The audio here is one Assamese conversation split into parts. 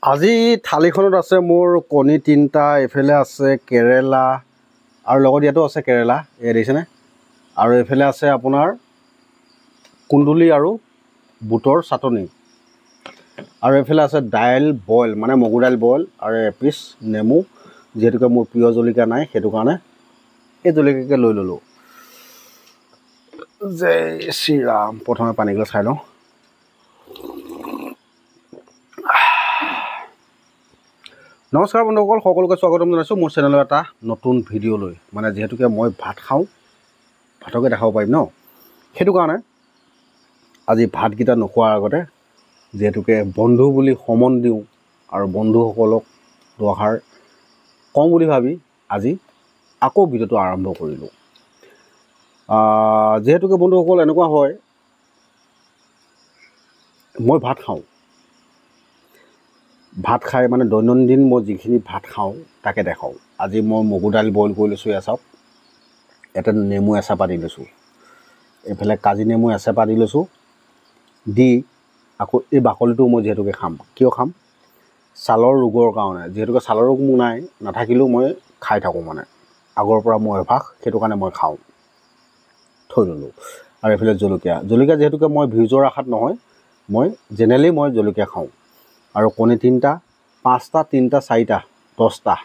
আজি থালিখনত আছে মোৰ কণী 3টা, এফালে আছে কেৰেলা আৰু লগত ইয়াতো আছে কেৰেলা, এই দেখিছেনে? আৰু এফালে আছে আপোনাৰ কুন্দুলি আৰু বুটৰ চাটনি, আৰু এফালে আছে দাইল বইল, মানে মগু দাইল বইল, আৰু এপিচ নেমু, যিহেতুকে মোৰ প্ৰিয় জলকীয়া নাই সেইটো কাৰণে এই জলকীয়াকে লৈ ল'লোঁ। জয় শ্ৰীৰাম। প্ৰথমে পানীগিলাচ খাই লওঁ। নমস্কাৰ বন্ধুসকল, সকলোকে স্বাগতম জনাইছোঁ মোৰ চেনেলৰ এটা নতুন ভিডিঅ'লৈ। মানে যিহেতুকে মই ভাত খাওঁ, ভাতকে দেখাব পাৰিম ন, সেইটো কাৰণে আজি ভাতকেইটা নোখোৱাৰ আগতে যিহেতুকে বন্ধু বুলি সমন দিওঁ আৰু বন্ধুসকলক দুআষাৰ কওঁ বুলি ভাবি আজি আকৌ ভিডিঅ'টো আৰম্ভ কৰিলোঁ। যিহেতুকে বন্ধুসকল এনেকুৱা হয়, মই ভাত খাওঁ, ভাত খাই মানে দৈনন্দিন মই যিখিনি ভাত খাওঁ তাকে দেখাওঁ। আজি মই মগু দাইল বইল কৰি লৈছোঁ, এয়া চাওক, এটা নেমু এচাপা দি লৈছোঁ, এইফালে কাজি নেমু এচাপা দি লৈছোঁ, দি আকৌ এই বাকলিটো মই যিহেতুকে খাম। কিয় খাম? ছালৰ ৰোগৰ কাৰণে। যিহেতুকে ছালৰ ৰোগ মোৰ নাই, নাথাকিলেও মই খাই থাকোঁ, মানে আগৰ পৰা মই অভ্যাস, সেইটো কাৰণে মই খাওঁ, থৈ ল'লোঁ। আৰু এইফালে জলকীয়া যিহেতুকে মই ভিউজৰ আশাত নহয়, মই জেনেৰেলি মই জলকীয়া খাওঁ। আৰু কণী 3টা, 5টা, 3টা, 4টা, 10টা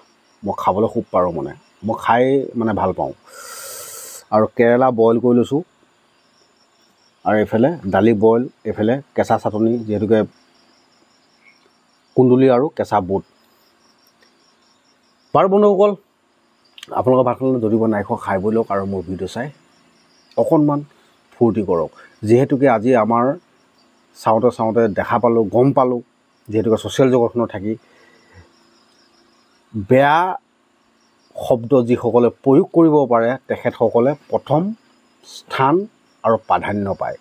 মই খাবলৈ খুব পাৰোঁ, মানে মই খাই মানে ভাল পাওঁ। আৰু কেৰেলা বইল কৰি লৈছোঁ, আৰু এইফালে দালি বইল, এইফালে কেঁচা চাটনি, যিহেতুকে কুন্দুলি আৰু কেঁচা বুট। বাৰু বন্ধুসকল, আপোনালোকৰ ভাতখনত যদি নাই খোৱা খাই বৈ লওক আৰু মোৰ ভিডিঅ' চাই অকণমান ফূৰ্তি কৰক। যিহেতুকে আজি আমাৰ চাওঁতে দেখা পালোঁ, গম পালোঁ, যিহেতুকে ছ'চিয়েল জগতখনত থাকি বেয়া শব্দ যিসকলে প্ৰয়োগ কৰিব পাৰে তেখেতসকলে প্ৰথম স্থান আৰু প্ৰাধান্য পায়।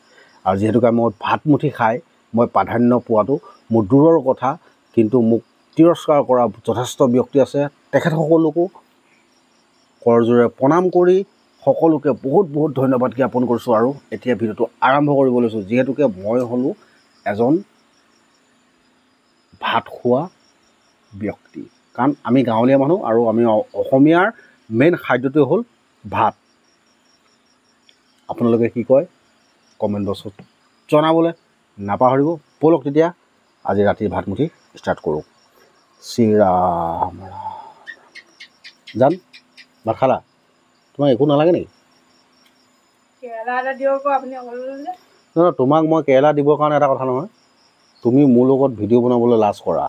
আৰু যিহেতুকে মই ভাতমুঠি খাই মই প্ৰাধান্য পোৱাটো মোৰ দূৰৰ কথা, কিন্তু মোক তিৰস্কাৰ কৰা যথেষ্ট ব্যক্তি আছে, তেখেতসকলকো কৰজোৰে প্ৰণাম কৰি সকলোকে বহুত বহুত ধন্যবাদ জ্ঞাপন কৰিছোঁ। আৰু এতিয়া ভিডিঅ'টো আৰম্ভ কৰিব লৈছোঁ। যিহেতুকে মই হ'লোঁ এজন ভাত খোৱা ব্যক্তি, কাৰণ আমি গাঁৱলীয়া মানুহ আৰু আমি অসমীয়াৰ মেইন খাদ্যটোৱে হ'ল ভাত। আপোনালোকে কি কয় কমেণ্ট বক্সত জনাবলৈ নাপাহৰিব। ব'লক তেতিয়া আজি ৰাতিৰ ভাতমুঠি ষ্টাৰ্ট কৰোঁ। শ্ৰীৰাম জান, ভাত খালা? তোমাক একো নালাগে নেকি? নহয়, তোমাক মই কেৰেলা দিবৰ কাৰণে এটা কথা নহয়, তুমি মোৰ লগত ভিডিঅ' বনাবলৈ লাজ কৰা,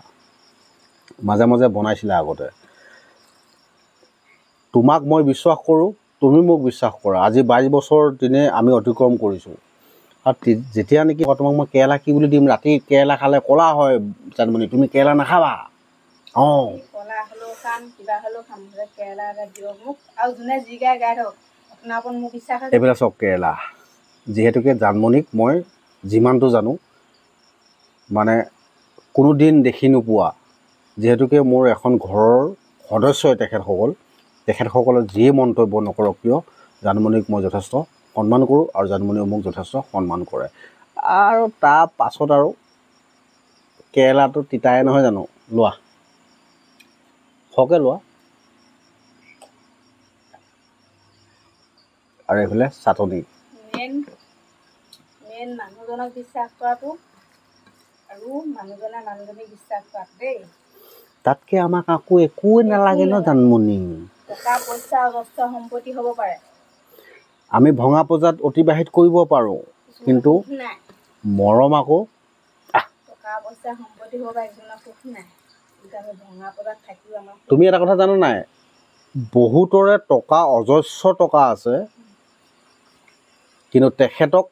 মাজে মাজে বনাইছিলা আগতে। তোমাক মই বিশ্বাস কৰোঁ, তুমি মোক বিশ্বাস কৰা। আজি 22 বছৰ দিনে আমি অতিক্ৰম কৰিছোঁ, আৰু যেতিয়া নেকি তোমাক মই কেৰেলা কি বুলি দিম, ৰাতি কেৰেলা খালে ক'লা হয় জানমণি, তুমি কেৰেলা নাখাবা। অঁ, এইবিলাক চব কেৰেলা। যিহেতুকে জানমণিক মই যিমানটো জানো, মানে কোনোদিন দেখি নোপোৱা, যিহেতুকে মোৰ এখন ঘৰৰ সদস্যই তেখেতসকলে যিয়ে মন্তব্য নকৰক কিয়, জানমণিক মই যথেষ্ট সন্মান কৰোঁ, আৰু জানমণিয়েও মোক যথেষ্ট সন্মান কৰে। আৰু তাৰ পাছত আৰু কেৰেলাটো তিতাই নহয় জানো, লোৱা সৰহকৈ লোৱা। আৰু এইফালে চাটনি। মেইন মানুহজনক বিশ্বাস কৰাটো আৰু মানুহজনে মানুহজনীক বিশ্বাস কৰাটো দেই, তাতকৈ আমাক আকৌ একোৱে নালাগে ন জানমণি। টকা পইচা অজস্ৰ সম্পত্তি হ'ব পাৰে, আমি ভঙা পজাত অতিবাহিত কৰিব পাৰোঁ, কিন্তু মৰম আকৌ টকা পইচা সম্পত্তি হ'ব পাৰে, কিন্তু সুখ নাই। তুমি এটা কথা জানা নাই, বহুতৰে টকা অজস্ৰ টকা আছে, কিন্তু তেখেতক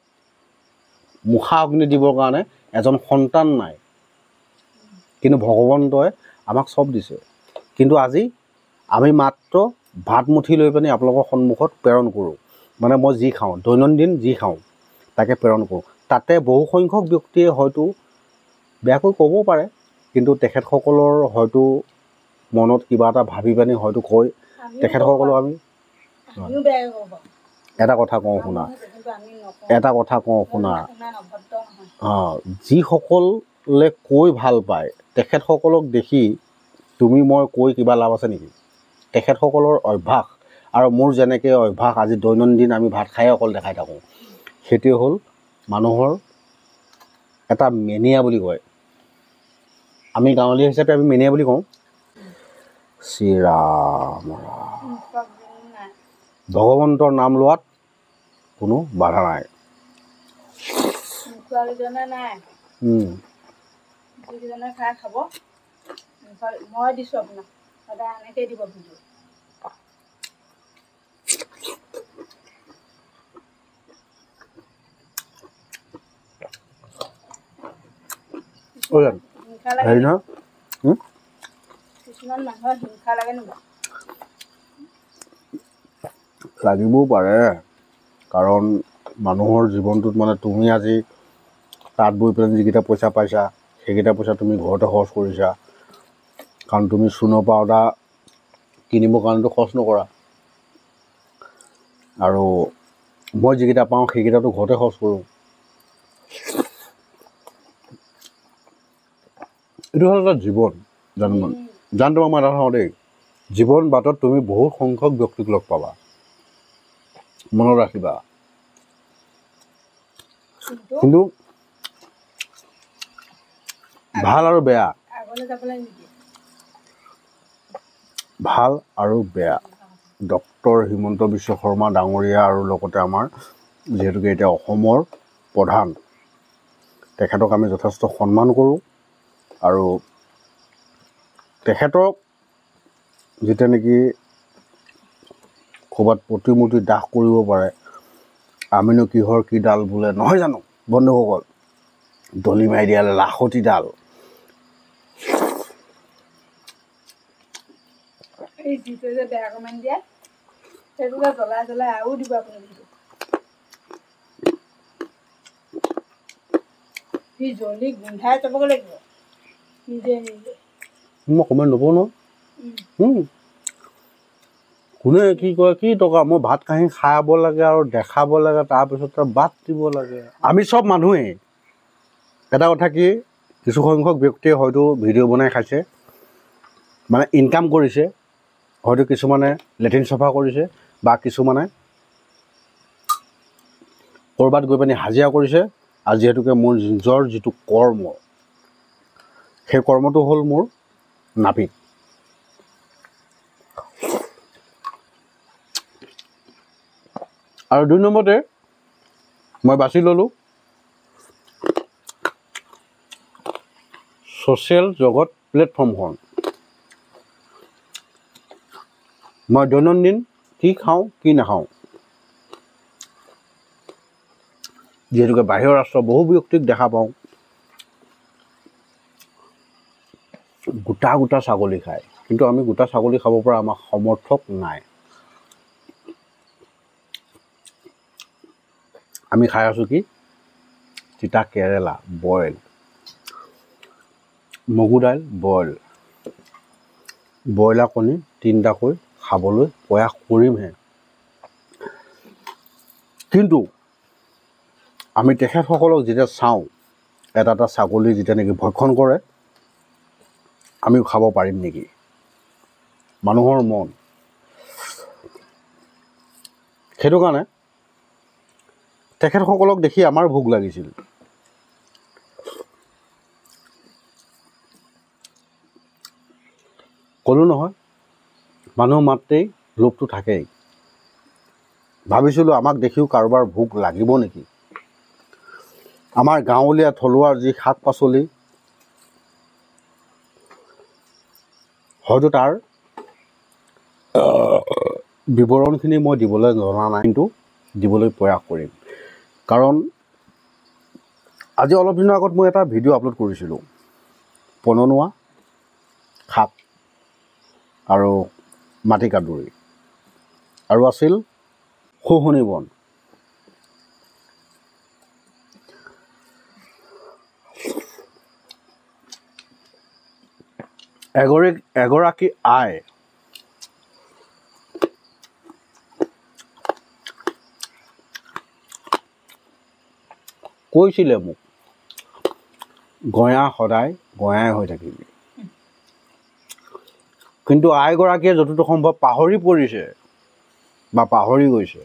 মুখা অগ্নি দিবৰ কাৰণে এজন সন্তান নাই। কিন্তু ভগৱন্তই আমাক চব দিছে। কিন্তু আজি আমি মাত্ৰ ভাতমুঠি লৈ পিনি আপোনালোকৰ সন্মুখত প্ৰেৰণ কৰোঁ। মানে মই যি খাওঁ, দৈনন্দিন যি খাওঁ তাকে প্ৰেৰণ কৰোঁ। তাতে বহুসংখ্যক ব্যক্তিয়ে হয়তো বেয়াকৈ ক'ব পাৰে, কিন্তু তেখেতসকলৰ হয়তো মনত কিবা এটা ভাবি পানি হয়তো কয়। তেখেতসকলক আমি এটা কথা কওঁ শুনা, যিসকলে কৈ ভাল পায় তেখেতসকলক দেখি তুমি মই কৈ কিবা লাভ আছে নেকি? তেখেতসকলৰ অভ্যাস আৰু মোৰ যেনেকৈ অভ্যাস, আজি দৈনন্দিন আমি ভাত খাই অকল দেখাই থাকোঁ, সেইটোৱে হ'ল মানুহৰ এটা মেনিয়া বুলি কয়। আমি গাঁৱলীয়া হিচাপে আমি মেনিয়া বুলি কওঁ। শ্ৰীৰাম ভগৱন্তৰ নাম লোৱাত কোনো বাধা নাই। খাব মই দিছোঁ আপোনাক, সদায় এনেকৈ দিব ভিডিঅ'। হেৰি নহয়, কিছুমান মানুহৰ হিংসা লাগে নেকি? লাগিবও পাৰে, কাৰণ মানুহৰ জীৱনটোত মানে তুমি আজি তাত বৈ পেলাই যিকেইটা পইচা পাইছা, সেইকেইটা পইচা তুমি ঘৰতে খৰচ কৰিছা। কাৰণ তুমি চূণৰ পাউডাৰ কিনিবৰ কাৰণেতো খৰচ নকৰা, আৰু মই যিকেইটা পাওঁ সেইকেইটাতো ঘৰতে খৰচ কৰোঁ। এইটো হ'ল এটা জীৱন। জানো তোমাক মই এটা কথা কওঁ দেই, জীৱন বাটত তুমি বহুত সংখ্যক ব্যক্তিক লগ পাবা, মনত ৰাখিবা। কিন্তু ভাল আৰু বেয়া, ভাল আৰু বেয়া, ডক্টৰ হিমন্ত বিশ্ব শৰ্মা ডাঙৰীয়া আৰু লগতে আমাৰ যিহেতুকে এতিয়া অসমৰ প্ৰধান, তেখেতক আমি যথেষ্ট সন্মান কৰোঁ। আৰু তেখেতক যেতিয়া নেকি ক'ৰবাত প্ৰতিমূৰ্তি দাহ কৰিব পাৰে, আমিনো কিহৰ কি ডাল বোলে, নহয় জানো বন্ধুসকল? দলি মাৰি দিয়া লাখতি ডাল। এই যিটো যে বেয়া কমেণ্ট দিয়ে, সেইটোকে জ্বলাই জ্বলাই আৰু দিব আপুনি। সি জ্বলি গোন্ধাই যাবগৈ লাগিব নিজে নিজে। মই কমেণ্ট নকৰোঁ ন। কোনে কি কয়, কি টকা, মই ভাত কাঁহী খাব লাগে আৰু দেখাব লাগে, তাৰপিছত বাদ দিব লাগে। আমি চব মানুহেই। এটা কথা কি, কিছুসংখ্যক ব্যক্তিয়ে হয়তো ভিডিঅ' বনাই খাইছে, মানে ইনকাম কৰিছে, হয়তো কিছুমানে লেট্ৰিন চাফা কৰিছে, বা কিছুমানে ক'ৰবাত গৈ পিনি হাজিৰা কৰিছে। আৰু যিহেতুকে মোৰ নিজৰ যিটো কৰ্ম, সেই কৰ্মটো হ'ল মোৰ নাপিত। আৰু ২ নম্বৰতে মই বাছি ল'লোঁ ছ'চিয়েল জগত প্লেটফৰ্মখন। মই দৈনন্দিন কি খাওঁ কি নাখাওঁ, যিহেতুকে বাহিৰৰ ৰাষ্ট্ৰৰ বহু ব্যক্তিক দেখা পাওঁ গোটা গোটা ছাগলী খায়, কিন্তু আমি গোটা ছাগলী খাব পৰা আমাৰ সমৰ্থক নাই। আমি খাই আছোঁ কি, তিতা কেৰেলা বইল, মগু দাইল বইল, ব্ৰইলাৰ কণী ৩টাকৈ খাবলৈ প্ৰয়াস কৰিমহে। কিন্তু আমি তেখেতসকলক যেতিয়া চাওঁ, এটা এটা ছাগলী যেতিয়া নেকি ভক্ষণ কৰে, আমিও খাব পাৰিম নেকি? মানুহৰ মন। সেইটো কাৰণে তেখেতসকলক দেখি আমাৰ ভোক লাগিছিল। ক'লোঁ নহয়, মানুহ মাত্ৰেই লোভটো থাকেই। ভাবিছিলোঁ আমাক দেখিও কাৰোবাৰ ভোক লাগিব নেকি। আমাৰ গাঁৱলীয়া থলুৱাৰ যি শাক পাচলি, হয়তো তাৰ বিৱৰণখিনি মই দিবলৈ জনা নাই, কিন্তু দিবলৈ প্ৰয়াস কৰিম। কাৰণ আজি অলপ দিনৰ আগত মই এটা ভিডিঅ' আপলোড কৰিছিলোঁ, পননুৱা শাক আৰু মাটিকাদুৰি, আৰু আছিল শুহুনি বন। এগৰাকী আই কৈছিলে মোক গঞা সদায় গঞাই হৈ থাকিবি। কিন্তু আইগৰাকীয়ে যতদূৰ সম্ভৱ পাহৰি পৰিছে বা পাহৰি গৈছে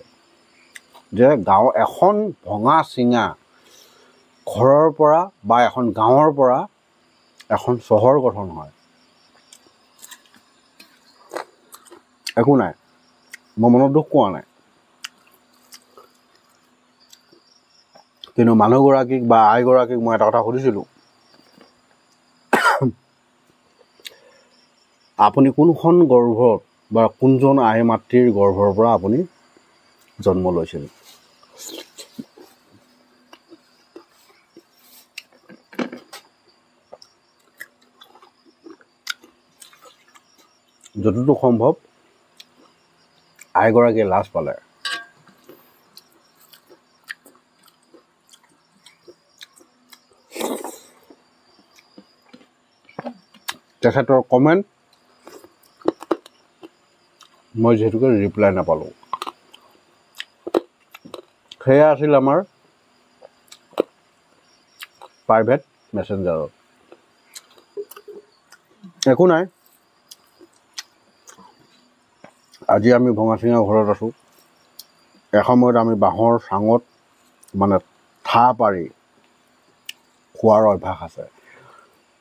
যে গাঁও এখন ভঙা চিঙা ঘৰৰ পৰা বা এখন গাঁৱৰ পৰা এখন চহৰ গঠন হয়। একো নাই, মই মনত দুখ কোৱা নাই, কিন্তু মানুহগৰাকীক বা আইগৰাকীক মই এটা কথা সুধিছিলোঁ, আপুনি কোনখন গৰ্ভত বা কোনজন আই মাতৃৰ গৰ্ভৰ পৰা আপুনি জন্ম লৈছিল? যতদূৰ সম্ভৱ আইগৰাকীয়ে লাজ পালে। তেখেতৰ কমেণ্ট মই যিহেতুকে ৰিপ্লাই নাপালোঁ। সেয়া আছিল আমাৰ প্ৰাইভেট মেছেঞ্জাৰত। একো নাই, আজি আমি ভঙাচিঙা ঘৰত আছোঁ। এসময়ত আমি বাঁহৰ চাঙত মানে ঠা পাৰি খোৱাৰ অভ্যাস আছে।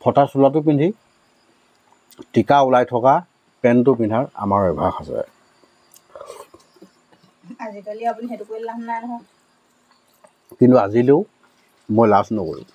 ফটা চোলাটো পিন্ধি টিকা ওলাই থকা পেণ্টটো পিন্ধাৰ আমাৰ অভ্যাস আছে। আজিকালি আপুনি সেইটো কৰি লাভ নাই নহয়। কিন্তু আজিলৈও মই লাজ নকৰোঁ।